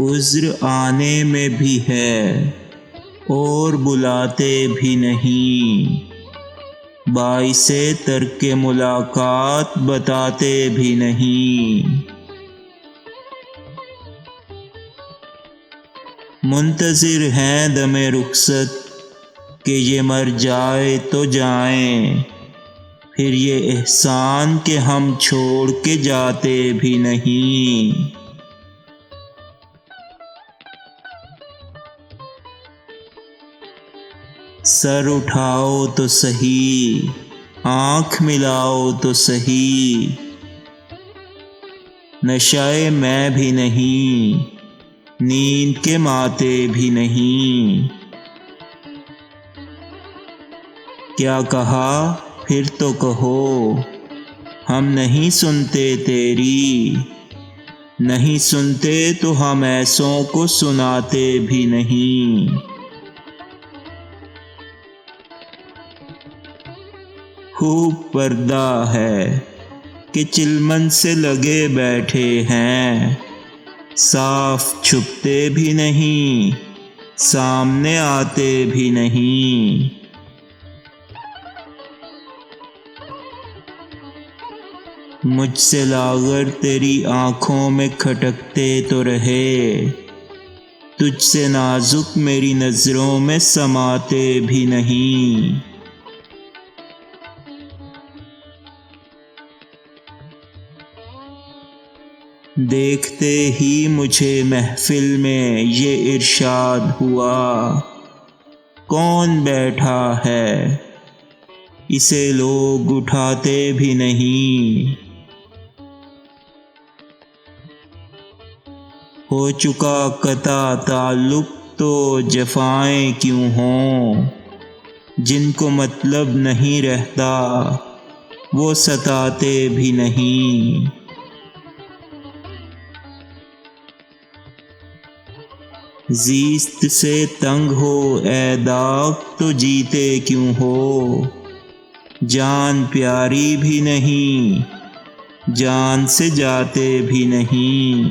उज़्र आने में भी है और बुलाते भी नहीं, बाइसे तर्के मुलाकात बताते भी नहीं। मुंतज़िर हैं दमे रुखसत कि ये मर जाए तो जाएं, फिर ये एहसान कि हम छोड़ के जाते भी नहीं। सर उठाओ तो सही, आँख मिलाओ तो सही, नशाए मैं भी नहीं, नींद के माते भी नहीं। क्या कहा फिर तो कहो, हम नहीं सुनते तेरी, नहीं सुनते तो हम ऐसों को सुनाते भी नहीं। खूब पर्दा है कि चिलमन से लगे बैठे हैं, साफ छुपते भी नहीं, सामने आते भी नहीं। मुझसे लागर तेरी आँखों में खटकते तो रहे, तुझसे नाजुक मेरी नज़रों में समाते भी नहीं। देखते ही मुझे महफिल में ये इरशाद हुआ, कौन बैठा है, इसे लोग उठाते भी नहीं। हो चुका कता ताल्लुक तो जफाएं क्यों हों, जिनको मतलब नहीं रहता वो सताते भी नहीं। ज़ीस्त से तंग हो ए दाग तो जीते क्यों हो, जान प्यारी भी नहीं, जान से जाते भी नहीं।